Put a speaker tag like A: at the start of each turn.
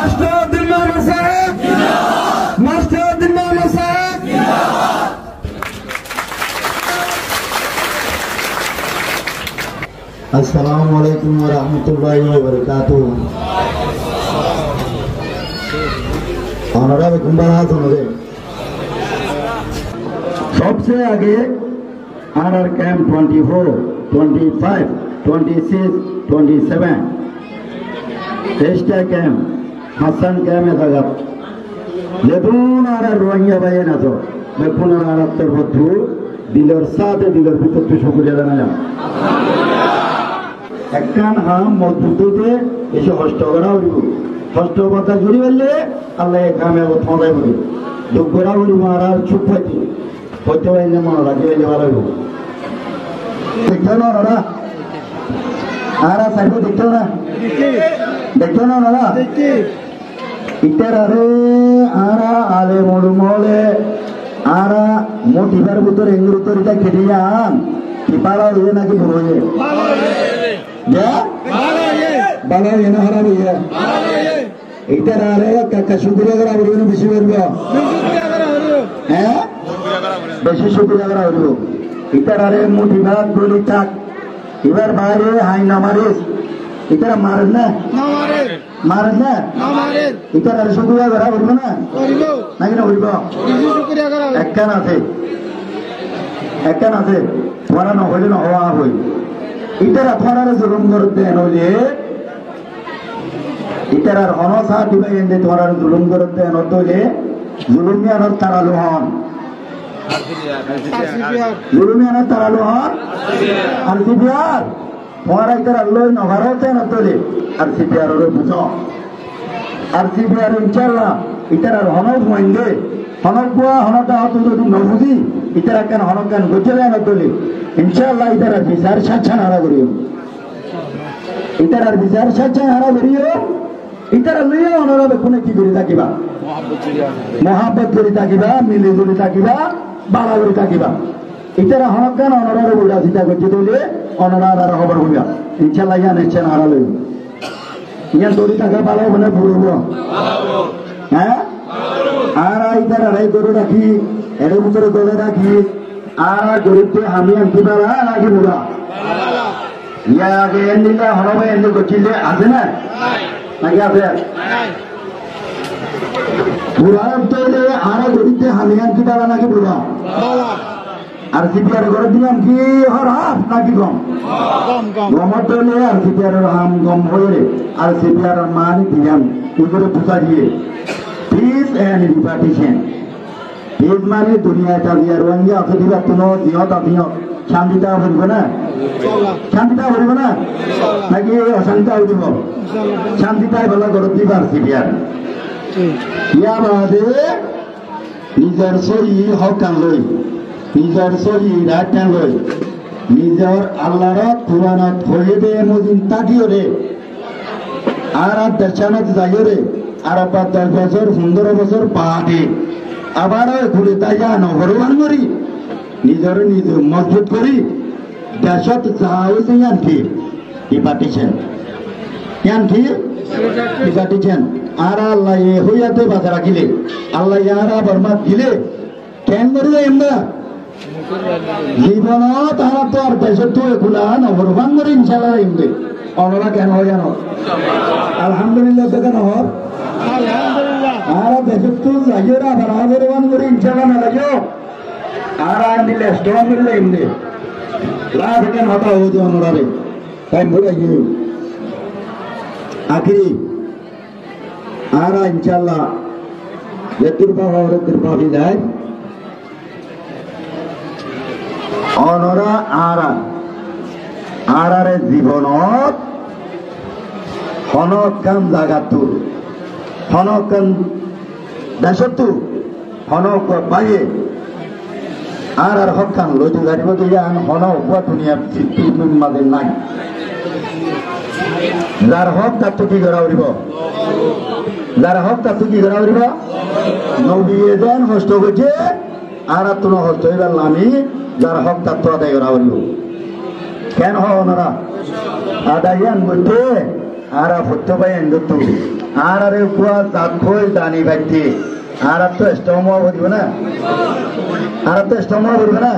A: মাস্টারউদ্দিন মাওলানা সাহেব মাস্টারউদ্দিন মাওলানা সাহেব
B: अस्सलामु अलैकुम व रहमतुल्लाहि व बरकातुहू। ऑनरेबल कुंभारा सुनोगे सबसे आगे RR camp 24, 25, 26, 27 एस्टा camp Hasan camp में था लेकिन आरआर रोहिंग्या भाई ना तो बेकुन आरआर तरबतु दिलर साथे दिलर भीतर तो शुक्रिया देना जा একখান হাম মজবুততে এসে হস্ত করা হইব হস্ত কথা জুড়ি বললে আল্লাহ কামে থমাই বলি দুঃখ করা বলি মারার চুপ পাইছি হইতে পাইলে মনে রাখি হইলে ভালো হইব দেখছো না ওরা আরা সাইড দেখছো না ওরা ইটার আরে আরা আলে মলমলে আরা মোটিভার ভিতরে এঙ্গুর তরিটা কেটে যান কিপারা হইয়ে নাকি বড় হইয়ে ya bala yana harabu ya itar are ka shukriya kara bolu beshi berbo beshi shukriya kara bolu itar are motivat boli tak ibar bare hai na maris itar marna itar are shukriya kara bolu na nagi na bolu shukriya kara ekkan ase wala na hole na hawa hoy इतर अथारा जुलुम करते हैं नोले इतर हनसा दिबे इंदे थोड़ा जुलुम करते हैं नोले जुलुमिया न तारालुहान जुलुमिया न तारालुहान आरसीबीआर थोड़ा इतर अल्लाह न भरोसे नोले आरसीबीआर रे बुझो आरसीबीआर इंशाल्लाह इतर हनस होंगे हनक बुआ हनटा तो जो नबुजी इतर कन हनकन गोचले नोले इंशाल्लाह इधर विचार छाछा हारा करियो इधर विचार छाछा हारा करियो इधर लइया ओनरा बेकुने की करि থাকিবা मोहब्बत करि থাকিবা मिली जुली থাকিবা बाला करि থাকিবা इधर हनकान ओनरा रे बुडा सीता गजि दोले ओनरा दार खबर होइया इंशाल्लाह या नेचन हारा लइयो या दोरी टाका बाला बने बुड़बो हैं आरा इधर रे दोरो राखी एरे बुतरे दोरे राखी आरा गरीबते हामी अंतिबाला नाকি বুড়া ইয়া আগে এন্দিলা হরবে এন্দি গচিলে আছে না নাকি আছে বুড়া তইলে আরা গরিবতে हामी अंतिবালা নাকি বুড়া আর সিপিআর করে দিলাম কি হরাফ নাকি কম গমতলে আর সিপিআর হাম গম হয়ে আর সিপিআর মান দিলাম উদরে পুতা দিয়ে পিস এন্ড রিপার্টিশন एक माने दुनिया का दिया रोहिंग्या अतिथिवा तुनो दियो ता दियो शांतिता होइबो ना शांतिता होइबो ना नाকি অশান্তি হইব শান্তিতাই ভালো করতে পারছি বিয়ার ইয়া বাদে নিজের সহি হকান লই নিজের সহি রাখান লই নিজের আল্লাহর কুরআনত হইবে মদিন তাকিও রে আর দর্শনত যাইও রে আর 10 বছর 15 বছর পাদে আবার ঘুরে তাইয়া নহরবান করি নিজের নিজ মজবুত করি দেশত চাইছে ইয়ানকি রিপার্টিশন ইয়ানকি রিপার্টিশন আর আল্লাহ এ হইয়াতে বাধা রাখিলে আল্লাহ ইয়ারা বরমাত দিলে কেন করিলে আমরা জীবন তারা তো আর দেশত তো এগুলা নহরবান করি ইনশাআল্লাহ ইমবে অনরা কেন হয় জানো আলহামদুলিল্লাহ দেখেন হর आरा देशतु जायरा बराबरवान गुरी इंशाल्लाह ना लजो आरा निले स्ट्रांग मिले इमने ला देन होता हो जो नरारे टाइम हो गई आखिरी आरा इंशाल्लाह ये कृपा और कृपा भी जाए অনরা আরারে জীবনত হনকান জাগাতু হনকান দেশতু হনক পায়ে আর হকান লইতে গাড়িব দিয়ান হন উপা দুনিয়া পৃথিবীর মাঝে নাই যার হক তার তো কি করা উড়িব যার হক তার তো কি করা উড়িব নবী এজন হস্ত করছে আর তুমি হস্ত হইবার নামি যার হক তার তো আদায় করা উড়িব কেন হয় ওনারা আদায়ান বলতে আর আপত্য পাই এন্দত আর আরে কুয়া জাত খোল দানি বাইতে আর তো স্টম হওয়া বলবে না আর তো স্টম হওয়া বলবে না